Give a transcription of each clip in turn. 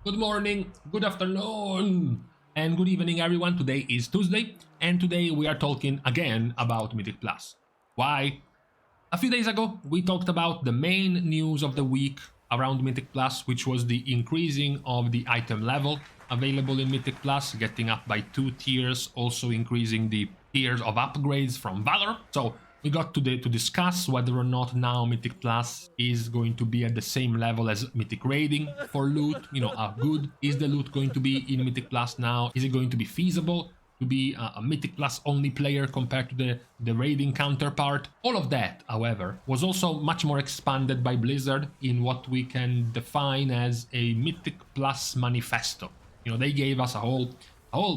Good morning, good afternoon, and good evening, everyone. Today is Tuesday, and today we are talking again about Mythic Plus. Why? A few days ago, we talked about the main news of the week around Mythic Plus, which was the increasing of the item level available in Mythic Plus, getting up by 2 tiers, also increasing the tiers of upgrades from Valor. So we got today to discuss whether or not now Mythic Plus is going to be at the same level as Mythic Raiding for loot. How good is the loot going to be in Mythic Plus now? Is it going to be feasible to be a Mythic Plus only player compared to the raiding counterpart? All of that, however, was also much more expanded by Blizzard in what we can define as a Mythic Plus manifesto. They gave us a whole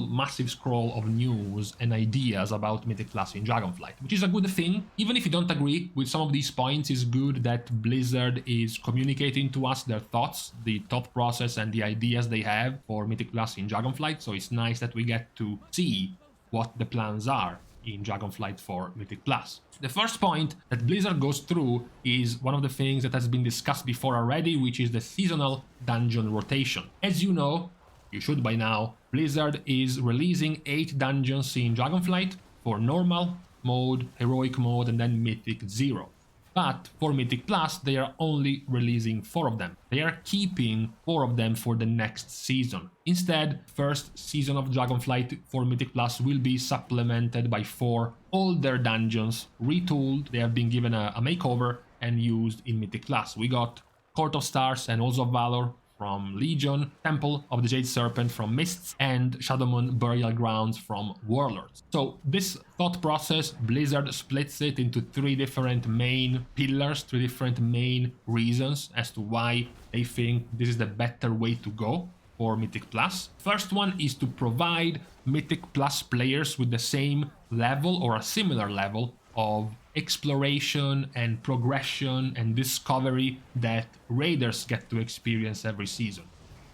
massive scroll of news and ideas about Mythic Plus in Dragonflight, which is a good thing. Even if you don't agree with some of these points, it's good that Blizzard is communicating to us their thoughts, the thought process and the ideas they have for Mythic Plus in Dragonflight, so it's nice that we get to see what the plans are in Dragonflight for Mythic Plus. The first point that Blizzard goes through is one of the things that has been discussed before already, which is the seasonal dungeon rotation. As you know, you should by now, Blizzard is releasing 8 dungeons in Dragonflight for normal mode, heroic mode, and then Mythic 0. But for Mythic Plus, they are only releasing 4 of them. They are keeping 4 of them for the next season. Instead, first season of Dragonflight for Mythic Plus will be supplemented by 4 older dungeons, retooled. They have been given a makeover and used in Mythic Plus. We got Court of Stars and Halls of Valor from Legion, Temple of the Jade Serpent from Mists, and Shadowmoon Burial Grounds from Warlords. So this thought process, Blizzard splits it into 3 different main pillars, 3 different main reasons as to why they think this is the better way to go for Mythic Plus. First one is to provide Mythic Plus players with the same level or a similar level of exploration and progression and discovery that raiders get to experience every season.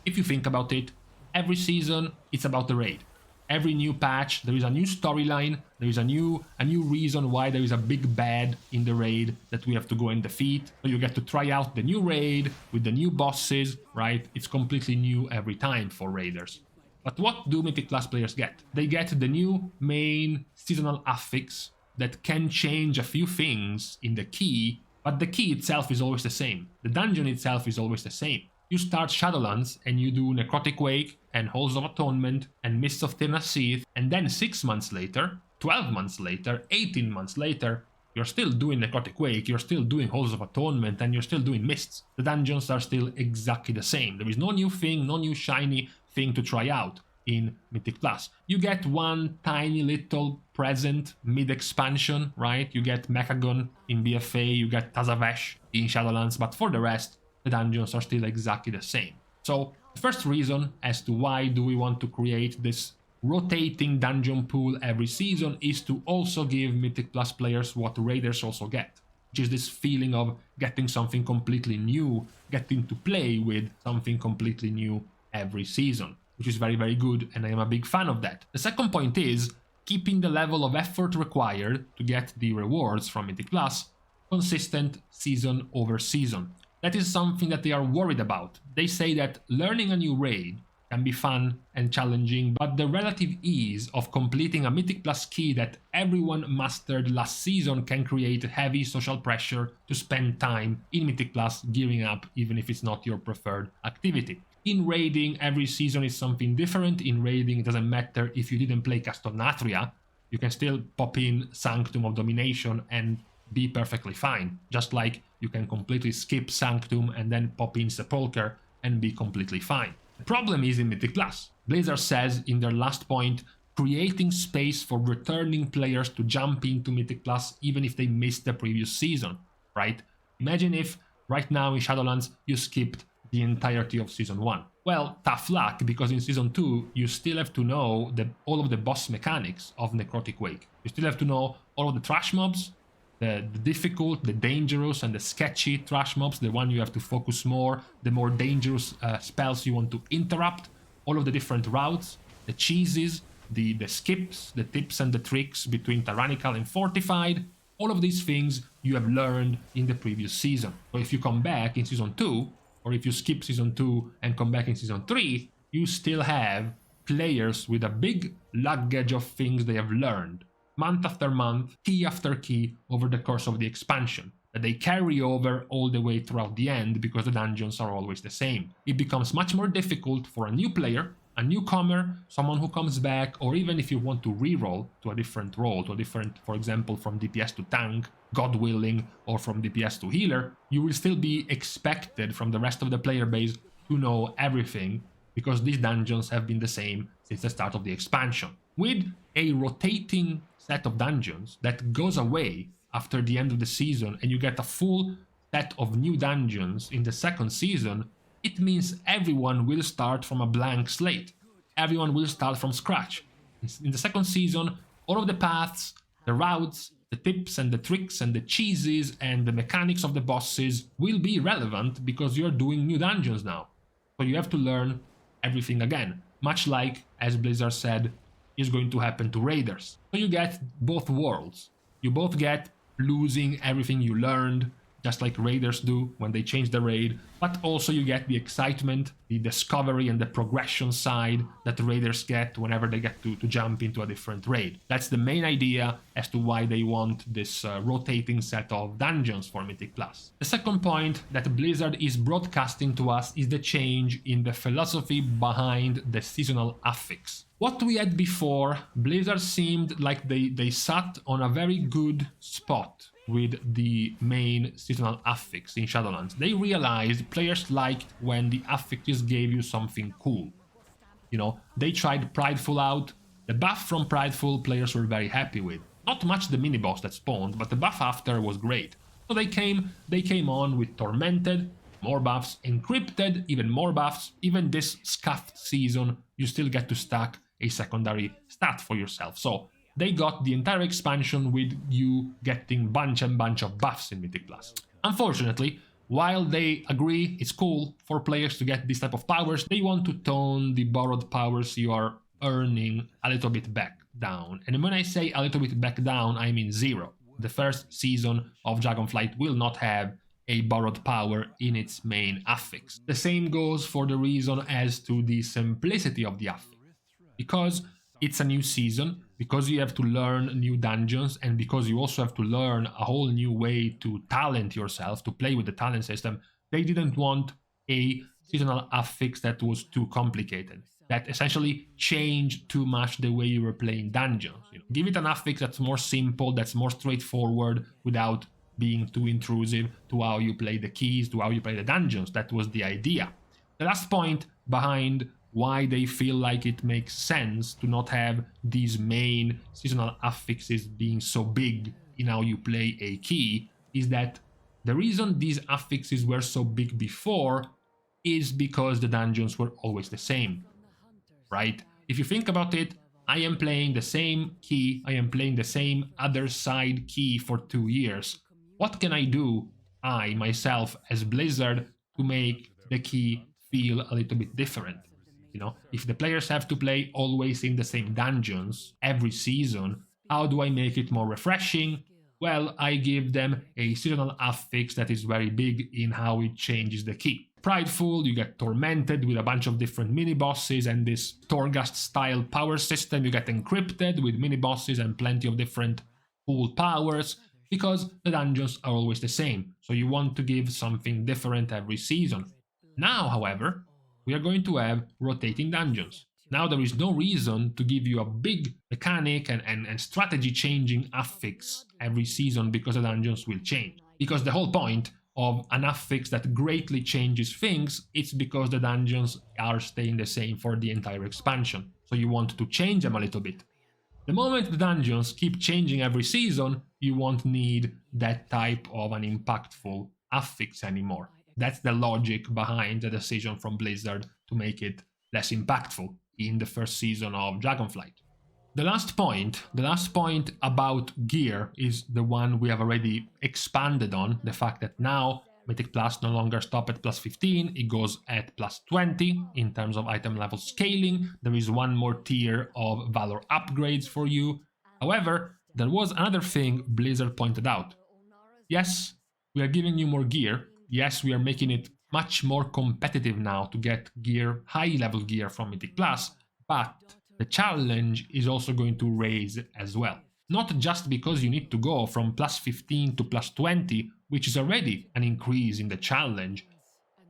If you think about it, every season it's about the raid. Every new patch, there is a new storyline, there is a new reason why there is a big bad in the raid that we have to go and defeat. So you get to try out the new raid with the new bosses, right? It's completely new every time for raiders. But what do Mythic Plus players get? They get the new main seasonal affix that can change a few things in the key, but the key itself is always the same. The dungeon itself is always the same. You start Shadowlands and you do Necrotic Wake and Halls of Atonement and Mists of Tirnaseath, and then 6 months later, 12 months later, 18 months later, you're still doing Necrotic Wake, you're still doing Halls of Atonement, and you're still doing Mists. The dungeons are still exactly the same. There is no new thing, no new shiny thing to try out in Mythic Plus. You get one tiny little present mid-expansion, right? You get Mechagon in BFA, you get Tazavesh in Shadowlands, but for the rest, the dungeons are still exactly the same. So, the first reason as to why do we want to create this rotating dungeon pool every season is to also give Mythic Plus players what Raiders also get, which is this feeling of getting something completely new, getting to play with something completely new every season, which is very, very good, and I am a big fan of that. The second point is keeping the level of effort required to get the rewards from Mythic Plus consistent season over season. That is something that they are worried about. They say that learning a new raid can be fun and challenging, but the relative ease of completing a Mythic Plus key that everyone mastered last season can create heavy social pressure to spend time in Mythic Plus gearing up, even if it's not your preferred activity. In raiding, every season is something different. In raiding, it doesn't matter if you didn't play Castornatria, you can still pop in Sanctum of Domination and be perfectly fine. Just like you can completely skip Sanctum and then pop in Sepulcher and be completely fine. The problem is in Mythic Plus. Blizzard says in their last point, creating space for returning players to jump into Mythic Plus even if they missed the previous season, right? Imagine if right now in Shadowlands you skipped the entirety of Season 1. Well, tough luck, because in Season 2 you still have to know all of the boss mechanics of Necrotic Wake. You still have to know all of the trash mobs, the difficult, the dangerous, and the sketchy trash mobs, the one you have to focus more, the more dangerous spells you want to interrupt, all of the different routes, the cheeses, the skips, the tips and the tricks between Tyrannical and Fortified. All of these things you have learned in the previous season. So if you come back in Season 2, or if you skip Season 2 and come back in Season 3, you still have players with a big luggage of things they have learned, month after month, key after key, over the course of the expansion, that they carry over all the way throughout the end because the dungeons are always the same. It becomes much more difficult for a new player, a newcomer, someone who comes back, or even if you want to reroll to a different role, to a different, for example, from DPS to tank, God willing, or from DPS to healer, you will still be expected from the rest of the player base to know everything, because these dungeons have been the same since the start of the expansion. With a rotating set of dungeons that goes away after the end of the season and you get a full set of new dungeons in the second season, it means everyone will start from a blank slate. Everyone will start from scratch. In the second season, all of the paths, the routes, the tips and the tricks and the cheeses and the mechanics of the bosses will be relevant because you're doing new dungeons now. So you have to learn everything again, much like, as Blizzard said, is going to happen to raiders. So you get both worlds. You both get losing everything you learned, just like raiders do when they change the raid, but also you get the excitement, the discovery and the progression side that the raiders get whenever they get to jump into a different raid. That's the main idea as to why they want this rotating set of dungeons for Mythic Plus. The second point that Blizzard is broadcasting to us is the change in the philosophy behind the seasonal affix. What we had before, Blizzard seemed like they sat on a very good spot with the main seasonal affix in Shadowlands. They realized players liked when the affixes gave you something cool. You know, they tried Prideful out. The buff from Prideful players were very happy with. Not much the mini-boss that spawned, but the buff after was great. So they came on with Tormented, more buffs, Encrypted, even more buffs. Even this scuffed season, you still get to stack a secondary stat for yourself. So they got the entire expansion with you getting bunch and bunch of buffs in Mythic Plus. Unfortunately, while they agree it's cool for players to get this type of powers, they want to tone the borrowed powers you are earning a little bit back down. And when I say a little bit back down, I mean 0. The first season of Dragonflight will not have a borrowed power in its main affix. The same goes for the reason as to the simplicity of the affix. Because it's a new season, because you have to learn new dungeons, and because you also have to learn a whole new way to talent yourself, to play with the talent system, they didn't want a seasonal affix that was too complicated, that essentially changed too much the way you were playing dungeons. You know, give it an affix that's more simple, that's more straightforward, without being too intrusive to how you play the keys, to how you play the dungeons. That was the idea. The last point behind why they feel like it makes sense to not have these main seasonal affixes being so big in how you play a key is that the reason these affixes were so big before is because the dungeons were always the same, right? If you think about it, I am playing the same key, I am playing the same other side key for 2 years. What can I do, I, myself, as Blizzard, to make the key feel a little bit different? You know, if the players have to play always in the same dungeons every season, how do I make it more refreshing? Well, I give them a seasonal affix that is very big in how it changes the key. Prideful, you get Tormented with a bunch of different mini-bosses and this Torghast-style power system. You get Encrypted with mini-bosses and plenty of different cool powers, because the dungeons are always the same. So you want to give something different every season. Now, however, we are going to have rotating dungeons. Now there is no reason to give you a big mechanic and strategy changing affix every season because the dungeons will change. Because the whole point of an affix that greatly changes things, it's because the dungeons are staying the same for the entire expansion. So you want to change them a little bit. The moment the dungeons keep changing every season, you won't need that type of an impactful affix anymore. That's the logic behind the decision from Blizzard to make it less impactful in the first season of Dragonflight. The last point about gear is the one we have already expanded on, the fact that now Mythic Plus no longer stops at plus 15, it goes at plus 20 in terms of item level scaling. There is one more tier of Valor upgrades for you. However, there was another thing Blizzard pointed out. Yes, we are giving you more gear. Yes, we are making it much more competitive now to get gear, high-level gear from Mythic Plus, but the challenge is also going to raise as well. Not just because you need to go from plus 15 to plus 20, which is already an increase in the challenge,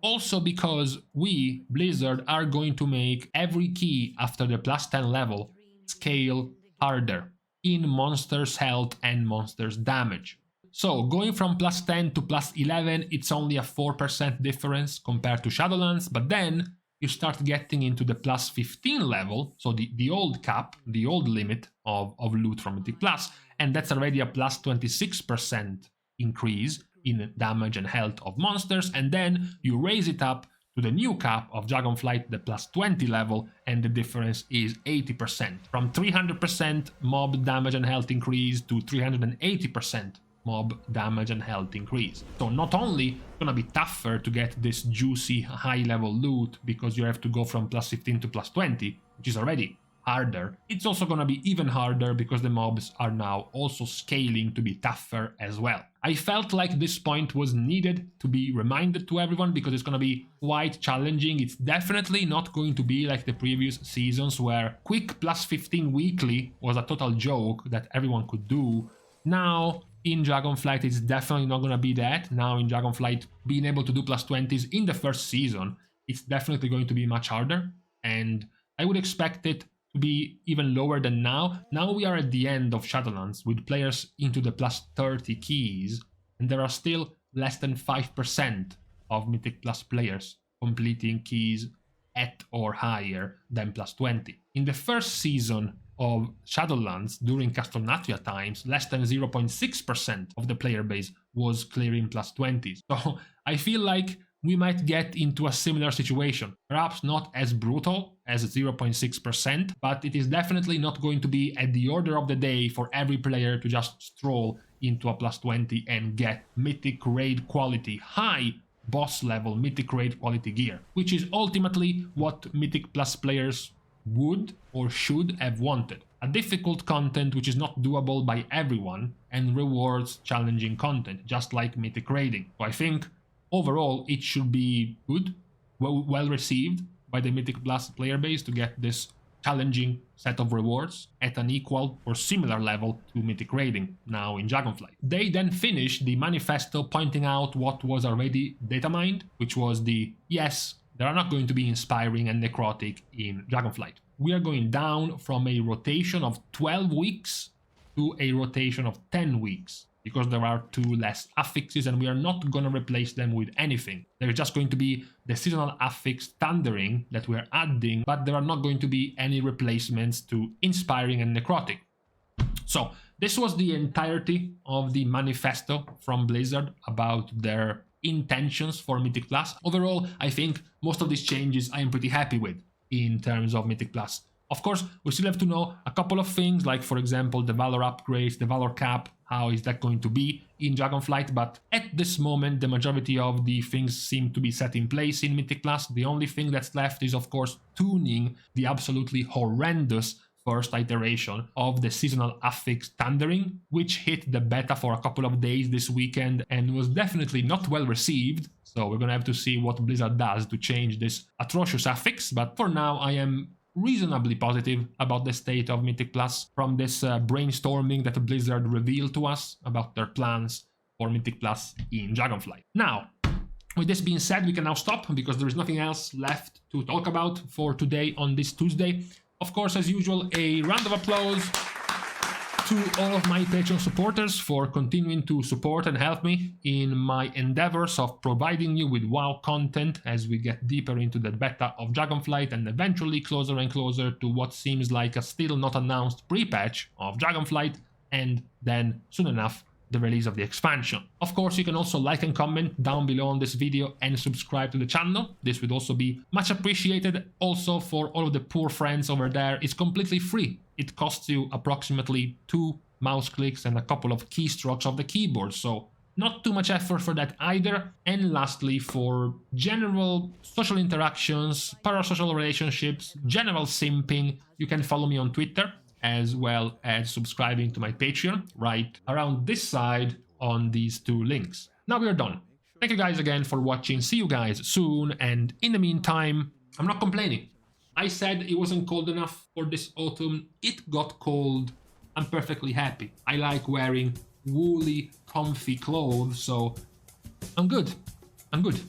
also because we, Blizzard, are going to make every key after the plus 10 level scale harder in monsters' health and monsters' damage. So going from plus 10 to plus 11, it's only a 4% difference compared to Shadowlands, but then you start getting into the plus 15 level, so the old cap, the old limit of loot from Mythic Plus, and that's already a plus 26% increase in damage and health of monsters, and then you raise it up to the new cap of Dragonflight, the plus 20 level, and the difference is 80%. From 300% mob damage and health increase to 380% mob damage and health increase. So not only gonna be tougher to get this juicy high level loot because you have to go from plus 15 to plus 20, which is already harder, it's also gonna be even harder because the mobs are now also scaling to be tougher as well. I felt like this point was needed to be reminded to everyone because it's gonna be quite challenging. It's definitely not going to be like the previous seasons where quick plus 15 weekly was a total joke that everyone could do. Now in Dragonflight it's definitely not gonna be that. Now in Dragonflight, being able to do plus 20s in the first season, it's definitely going to be much harder, and I would expect it to be even lower than now. Now we are at the end of Shadowlands with players into the plus 30 keys, and there are still less than 5% of Mythic Plus players completing keys at or higher than plus 20. In the first season of Shadowlands, during Castlevania times, less than 0.6% of the player base was clearing plus 20s. So I feel like we might get into a similar situation. Perhaps not as brutal as 0.6%, but it is definitely not going to be at the order of the day for every player to just stroll into a plus 20 and get Mythic raid quality, high boss level Mythic raid quality gear, which is ultimately what Mythic Plus players would or should have wanted. A difficult content which is not doable by everyone and rewards challenging content, just like Mythic raiding. So I think overall it should be good, well received by the Mythic Plus player base to get this challenging set of rewards at an equal or similar level to Mythic raiding now in Dragonflight. They then finished the manifesto pointing out what was already data mined, which was the yes, they are not going to be inspiring and necrotic in Dragonflight. We are going down from a rotation of 12 weeks to a rotation of 10 weeks because there are 2 less affixes and we are not going to replace them with anything. There's just going to be the seasonal affix thundering that we're adding, but there are not going to be any replacements to inspiring and necrotic. So this was the entirety of the manifesto from Blizzard about their intentions for Mythic Plus. Overall, I think most of these changes I am pretty happy with in terms of Mythic Plus. Of course, we still have to know a couple of things, like for example the Valor upgrades, the Valor cap, how is that going to be in Dragonflight, but at this moment the majority of the things seem to be set in place in Mythic Plus. The only thing that's left is of course tuning the absolutely horrendous first iteration of the seasonal affix thundering, which hit the beta for a couple of days this weekend and was definitely not well received. So we're gonna have to see what Blizzard does to change this atrocious affix, but for now I am reasonably positive about the state of Mythic Plus from this brainstorming that Blizzard revealed to us about their plans for Mythic Plus in Dragonflight. Now, with this being said, we can now stop because there is nothing else left to talk about for today on this Tuesday. Of course, as usual, a round of applause to all of my Patreon supporters for continuing to support and help me in my endeavors of providing you with WoW content as we get deeper into the beta of Dragonflight and eventually closer and closer to what seems like a still not announced pre-patch of Dragonflight, and then soon enough the release of the expansion. Of course, you can also like and comment down below on this video and subscribe to the channel. This would also be much appreciated. Also, for all of the poor friends over there, it's completely free. It costs you approximately 2 mouse clicks and a couple of keystrokes of the keyboard, so not too much effort for that either. And lastly, for general social interactions, parasocial relationships, general simping, you can follow me on Twitter, as well as subscribing to my Patreon right around this side on these 2 links. Now we are done. Thank you guys again for watching. See you guys soon. And in the meantime, I'm not complaining. I said it wasn't cold enough for this autumn. It got cold. I'm perfectly happy. I like wearing woolly, comfy clothes, so I'm good. I'm good.